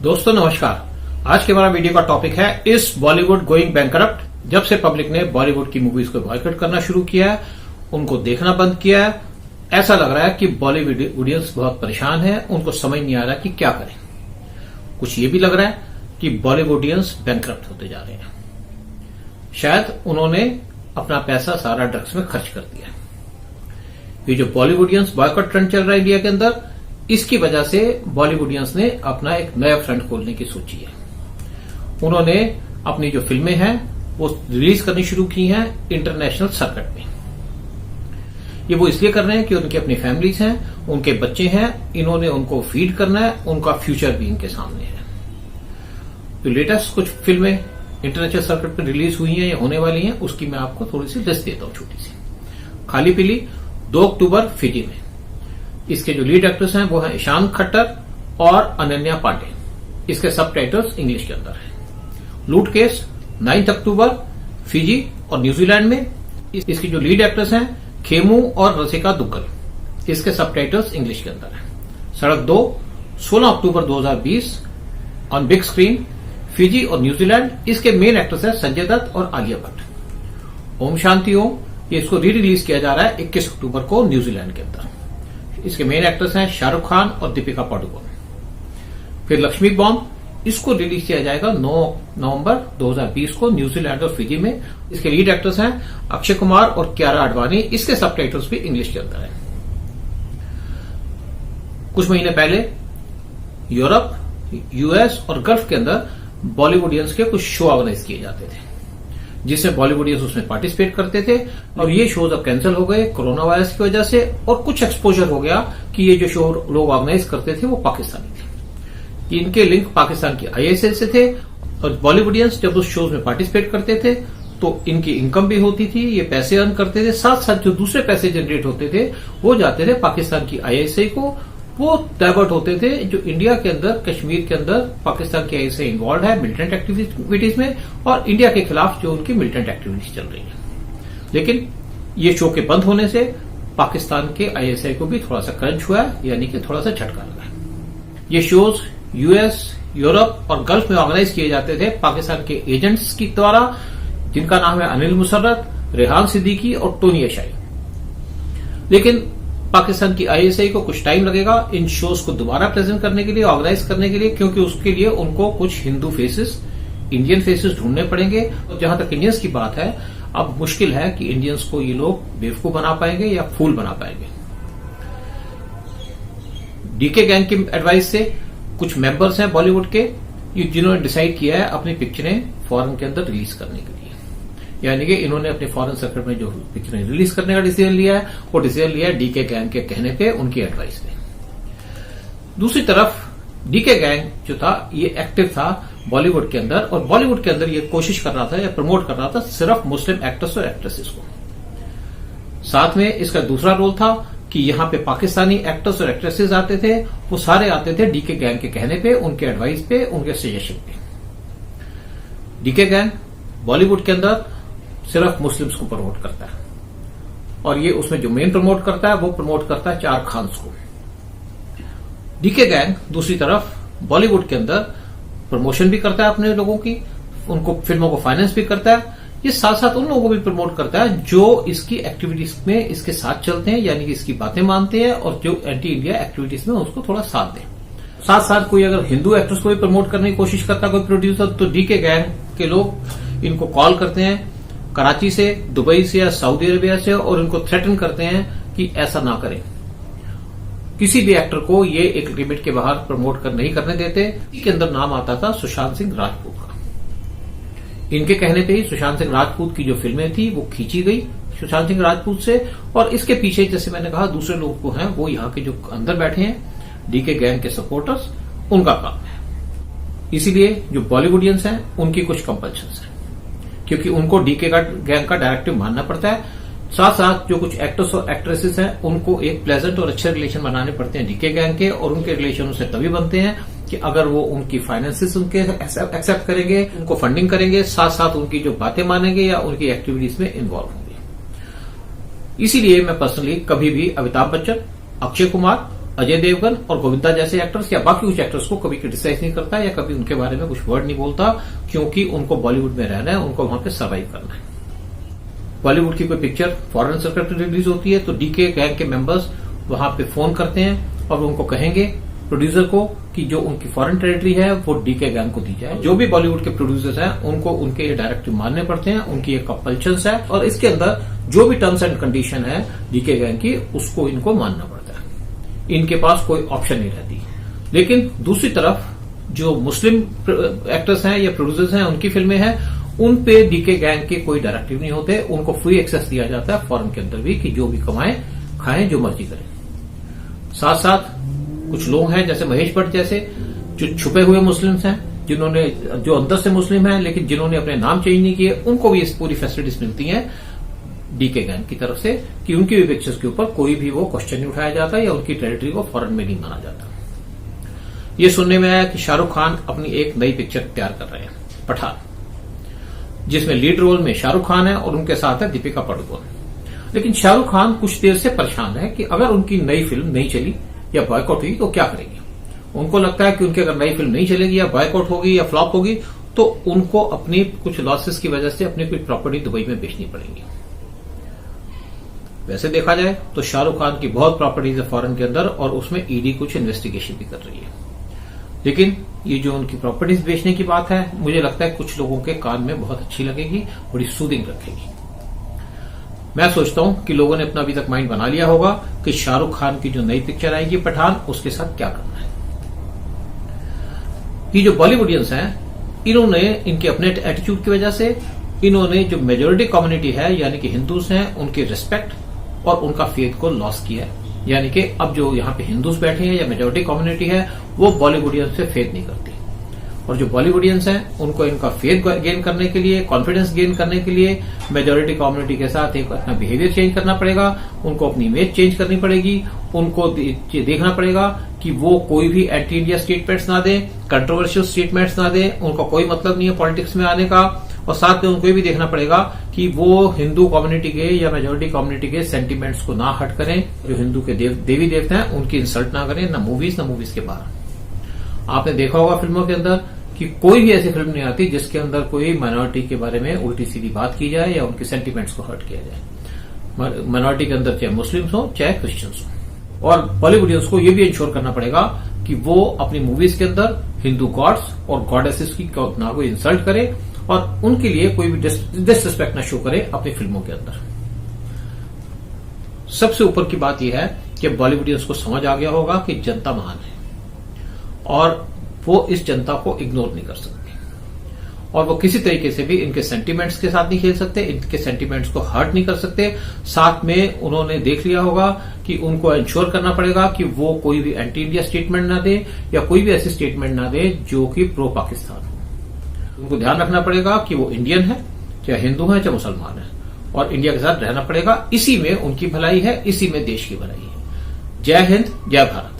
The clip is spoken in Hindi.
दोस्तों नमस्कार। आज के हमारा वीडियो का टॉपिक है इज बॉलीवुड गोइंग बैंकरप्ट। जब से पब्लिक ने बॉलीवुड की मूवीज को बॉयकॉट करना शुरू किया है, उनको देखना बंद किया है, ऐसा लग रहा है कि बॉलीवुड ऑडियंस बहुत परेशान है। उनको समझ नहीं आ रहा कि क्या करें। कुछ ये भी लग रहा है कि बॉलीवुड ऑडियंस बैंकरप्ट होते जा रहे हैं। शायद उन्होंने अपना पैसा सारा ड्रग्स में खर्च कर दिया। ये जो बॉलीवुड ऑडियंस बॉयकॉट ट्रेंड चल रहा है इंडिया के अंदर, इसकी वजह से बॉलीवुडियंस ने अपना एक नया फ्रंट खोलने की सोची है। उन्होंने अपनी जो फिल्में हैं वो रिलीज करनी शुरू की हैं इंटरनेशनल सर्किट में। ये वो इसलिए कर रहे हैं कि उनकी अपनी फैमिलीज हैं, उनके बच्चे हैं, इन्होंने उनको फीड करना है, उनका फ्यूचर भी इनके सामने है। जो लेटेस्ट कुछ फिल्में इंटरनेशनल सर्किट पर रिलीज हुई हैं या होने वाली हैं, उसकी मैं आपको थोड़ी सी लिस्ट देता हूं छोटी सी। खाली पीली 2 अक्टूबर फिजी में। इसके जो लीड एक्टर्स हैं वो हैं ईशान खट्टर और अनन्या पांडे। इसके सब टाइटल्स इंग्लिश के अंदर हैं। लूट केस 9 अक्टूबर फिजी और न्यूजीलैंड में। इसकी जो लीड एक्टर्स हैं खेमू और रसिका दुग्गल। इसके सब टाइटल्स इंग्लिश के अंदर हैं। सड़क 2 16 अक्टूबर 2020 ऑन बिग स्क्रीन फिजी और न्यूजीलैंड। इसके मेन एक्टर्स हैं संजय दत्त और आलिया भट्ट। ओम शांति ओम, ये इसको री रिलीज किया जा रहा है 21 अक्टूबर को न्यूजीलैंड के अंदर। इसके मेन एक्टर्स हैं शाहरुख खान और दीपिका पादुकोण। फिर लक्ष्मी बॉम्ब, इसको रिलीज किया जाएगा 9 नवंबर 2020 को न्यूजीलैंड और फिजी में। इसके लीड एक्टर्स हैं अक्षय कुमार और कियारा आडवाणी। इसके सबटाइटल्स भी इंग्लिश के अंदर हैं। कुछ महीने पहले यूरोप, यूएस और गल्फ के अंदर बॉलीवुडियंस के कुछ शो ऑर्गेनाइज किए जाते थे, जिसमें बॉलीवुडियंस उसमें पार्टिसिपेट करते थे। और ये शोज अब कैंसिल हो गए कोरोना वायरस की वजह से। और कुछ एक्सपोजर हो गया कि ये जो शो लोग ऑर्गेनाइज करते थे वो पाकिस्तानी थे, कि इनके लिंक पाकिस्तान की आईएसएल से थे। और बॉलीवुडियंस जब उस शोज में पार्टिसिपेट करते थे तो इनकी इनकम भी होती थी, ये पैसे अर्न करते थे। साथ साथ जो दूसरे पैसे जनरेट होते थे वो जाते थे पाकिस्तान की आईएसआई को। वो डाइवर्ट होते थे जो इंडिया के अंदर, कश्मीर के अंदर पाकिस्तान की आईएसआई इन्वॉल्व है मिलिटेंट एक्टिविटीज में, और इंडिया के खिलाफ जो उनकी मिलिटेंट एक्टिविटीज चल रही है। लेकिन ये शो के बंद होने से पाकिस्तान के आईएसआई को भी थोड़ा सा क्रंच हुआ है, यानी कि थोड़ा सा झटका लगा। ये शोज यूएस, यूरोप और गल्फ में ऑर्गेनाइज किए जाते थे पाकिस्तान के एजेंट्स की द्वारा, जिनका नाम है अनिल मुसर्रत, रेहान सिद्दीकी और टोनी अशाई। लेकिन पाकिस्तान की आईएसआई को कुछ टाइम लगेगा इन शोज को दोबारा प्रेजेंट करने के लिए, ऑर्गेनाइज करने के लिए, क्योंकि उसके लिए उनको कुछ हिंदू फेसेस, इंडियन फेसेस ढूंढने पड़ेंगे। और जहां तक इंडियंस की बात है, अब मुश्किल है कि इंडियंस को ये लोग बेवकूफ बना पाएंगे या फूल बना पाएंगे। डीके गैंग की एडवाइस से कुछ मेंबर्स हैं बॉलीवुड के, जिन्होंने डिसाइड किया है अपनी पिक्चरें फॉरेन के अंदर रिलीज करने के लिए। यानी कि इन्होंने अपने फॉरेन सर्किट में जो पिक्चरें रिलीज करने का डिसीजन लिया है, वो डिसीजन लिया है डीके गैंग के कहने पे, उनकी एडवाइस पे। दूसरी तरफ डीके गैंग जो था ये एक्टिव था बॉलीवुड के अंदर, और बॉलीवुड के अंदर ये कोशिश कर रहा था या प्रमोट कर रहा था सिर्फ मुस्लिम एक्टर्स और एक्ट्रेसेस को। साथ में इसका दूसरा रोल था कि यहां पे पाकिस्तानी एक्टर्स और एक्ट्रेसेस आते थे, वो सारे आते थे डीके गैंग के कहने पे, उनके एडवाइस पे, उनके सजेशन पे। डीके गैंग बॉलीवुड के अंदर सिर्फ मुस्लिम्स को प्रमोट करता है, और ये उसमें जो मेन प्रमोट करता है वो प्रमोट करता है 4 खान्स को। डीके गैंग दूसरी तरफ बॉलीवुड के अंदर प्रमोशन भी करता है अपने लोगों की, उनको फिल्मों को फाइनेंस भी करता है। ये साथ साथ उन लोगों को भी प्रमोट करता है जो इसकी एक्टिविटीज में इसके साथ चलते हैं, यानी कि इसकी बातें मानते हैं, और जो एंटी इंडिया एक्टिविटीज में उसको थोड़ा साथ दें। साथ साथ कोई अगर हिंदू एक्टर्स को भी प्रमोट करने की कोशिश करता है कोई प्रोड्यूसर, तो डीके गैंग के लोग इनको कॉल करते हैं कराची से, दुबई से या सऊदी अरेबिया से, और इनको थ्रेटन करते हैं कि ऐसा ना करें। किसी भी एक्टर को ये एक लिमिट के बाहर प्रमोट नहीं करने देते। इसके अंदर नाम आता था सुशांत सिंह राजपूत का। इनके कहने पे ही सुशांत सिंह राजपूत की जो फिल्में थी वो खींची गई सुशांत सिंह राजपूत से, और इसके पीछे जैसे मैंने कहा दूसरे लोग को हैं, वो यहाँ के जो अंदर बैठे हैं डीके गैंग के सपोर्टर्स, उनका काम है। इसीलिए जो बॉलीवुडियंस हैं उनकी कुछ कंपल्शंस हैं, क्योंकि उनको डीके गैंग का डायरेक्टिव मानना पड़ता है। साथ साथ जो कुछ एक्टर्स और एक्ट्रेसेस हैं उनको एक प्लेजेंट और अच्छे रिलेशन बनाने पड़ते हैं डीके गैंग के, और उनके रिलेशन उनसे तभी बनते हैं कि अगर वो उनकी फाइनेंसेस उनके एक्सेप्ट करेंगे, उनको फंडिंग करेंगे, साथ साथ उनकी जो बातें मानेंगे या उनकी एक्टिविटीज में इन्वॉल्व होंगे। इसीलिए मैं पर्सनली कभी भी अमिताभ बच्चन, अक्षय कुमार अजय देवगन और गोविंदा जैसे एक्टर्स या बाकी कुछ एक्टर्स को कभी क्रिटिसाइज नहीं करता या कभी उनके बारे में कुछ वर्ड नहीं बोलता, क्योंकि उनको बॉलीवुड में रहना है, उनको वहां पे सर्वाइव करना है। बॉलीवुड की कोई पिक्चर फॉरेन सर्किट पर रिलीज होती है तो डीके गैंग के मेंबर्स वहां पे फोन करते हैं और उनको कहेंगे प्रोड्यूसर को कि जो उनकी फॉरेन टेरिटरी है वो डीके गैंग को दी जाए। जो भी बॉलीवुड के प्रोड्यूसर्स हैं उनको उनके ये डायरेक्टिव मानने पड़ते हैं, उनकी एक कंपल्शंस है और इसके अंदर जो भी टर्म्स एंड कंडीशन है डीके गैंग की उसको इनको मानना पड़ता है। इनके पास कोई ऑप्शन नहीं रहती। लेकिन दूसरी तरफ जो मुस्लिम एक्टर्स हैं या प्रोड्यूसर्स हैं उनकी फिल्में हैं, उन पे डीके गैंग के कोई डायरेक्टिव नहीं होते, उनको फ्री एक्सेस दिया जाता है फॉरेन के अंदर भी कि जो भी कमाएं खाएं जो मर्जी करें। साथ साथ कुछ लोग हैं जैसे महेश भट्ट जैसे जो छुपे हुए मुस्लिम्स हैं, जिन्होंने जो अंदर से मुस्लिम हैं लेकिन जिन्होंने अपने नाम चेंज नहीं किए, उनको भी इस पूरी फैसिलिटीज मिलती हैं डीके गैंग की तरफ से कि उनकी भी पिक्चर्स के ऊपर कोई भी वो क्वेश्चन नहीं उठाया जाता या उनकी टेरिटरी को फॉरेन में नहीं माना जाता। ये सुनने में आया कि शाहरुख खान अपनी एक नई पिक्चर तैयार कर रहे हैं, पठान, जिसमें लीड रोल में शाहरुख खान है और उनके साथ है दीपिका पादुकोण। लेकिन शाहरुख खान कुछ देर से परेशान है कि अगर उनकी नई फिल्म नहीं चली या बॉयकॉट हुई तो क्या करेंगे। उनको लगता है कि उनकी अगर नई फिल्म नहीं चलेगी या बॉयकॉट होगी या फ्लॉप होगी तो उनको अपनी कुछ लॉसेस की वजह से अपनी कुछ प्रॉपर्टी दुबई में बेचनी पड़ेगी। वैसे देखा जाए तो शाहरुख खान की बहुत प्रॉपर्टीज है फॉरेन के अंदर और उसमें ईडी कुछ इन्वेस्टिगेशन भी कर रही है। लेकिन ये जो उनकी प्रॉपर्टीज बेचने की बात है, मुझे लगता है कुछ लोगों के कान में बहुत अच्छी लगेगी, बड़ी सूदिंग रखेगी। मैं सोचता हूं कि लोगों ने अपना अभी तक माइंड बना लिया होगा कि शाहरुख खान की जो नई पिक्चर आएगी पठान, उसके साथ क्या करना है। ये जो बॉलीवुडियंस हैं, इन्होंने इनके अपने एटीट्यूड की वजह से इन्होंने जो मेजोरिटी कम्युनिटी है यानी कि हिंदूज हैं, उनकी रिस्पेक्ट और उनका फेथ को लॉस किया है। यानी कि अब जो यहाँ पे हिंदूज बैठे हैं या मेजोरिटी कम्युनिटी है वो बॉलीवुडियंस से फेथ नहीं करती, और जो बॉलीवुडियंस हैं उनको इनका फेथ गेन करने के लिए, कॉन्फिडेंस गेन करने के लिए मेजोरिटी कम्युनिटी के साथ एक अपना बिहेवियर चेंज करना पड़ेगा, उनको अपनी इमेज चेंज करनी पड़ेगी, उनको देखना पड़ेगा कि वो कोई भी एंटी इंडिया स्टेटमेंट्स ना दे, कंट्रोवर्शियल स्टेटमेंट्स ना दे, उनका कोई मतलब नहीं है पॉलिटिक्स में आने का, और साथ में उनको भी देखना पड़ेगा कि वो हिंदू कम्युनिटी के या मेजोरिटी कम्युनिटी के सेंटिमेंट्स को ना हर्ट करें, जो हिंदू के देवी देवता हैं उनकी इंसल्ट ना करें, ना मूवीज के बाहर। आपने देखा होगा फिल्मों के अंदर कि कोई भी ऐसी फिल्म नहीं आती जिसके अंदर कोई माइनॉरिटी के बारे में उल्टी सीधी बात की जाए या उनके सेंटिमेंट्स को हर्ट किया जाए। माइनॉरिटी के अंदर चाहे मुस्लिम्स हो चाहे क्रिश्चियंस हो। और बॉलीवुडियंस को यह भी इंश्योर करना पड़ेगा कि वो अपनी मूवीज के अंदर हिंदू गॉड्स और गॉडेसेस की ना कोई इंसल्ट करे और उनके लिए कोई भी डिसरिस्पेक्ट न शो करे अपनी फिल्मों के अंदर। सबसे ऊपर की बात यह है कि बॉलीवुडियंस को समझ आ गया होगा कि जनता महान है और वो इस जनता को इग्नोर नहीं कर सकते, और वो किसी तरीके से भी इनके सेंटिमेंट्स के साथ नहीं खेल सकते, इनके सेंटिमेंट्स को हर्ट नहीं कर सकते। साथ में उन्होंने देख लिया होगा कि उनको इंश्योर करना पड़ेगा कि वो कोई भी एंटी इंडिया स्टेटमेंट ना दे या कोई भी ऐसी स्टेटमेंट ना दे जो कि प्रो पाकिस्तान हो। उनको ध्यान रखना पड़ेगा कि वो इंडियन है, चाहे हिंदू है चाहे मुसलमान है, और इंडिया के साथ रहना पड़ेगा। इसी में उनकी भलाई है, इसी में देश की भलाई है। जय हिंद, जय भारत।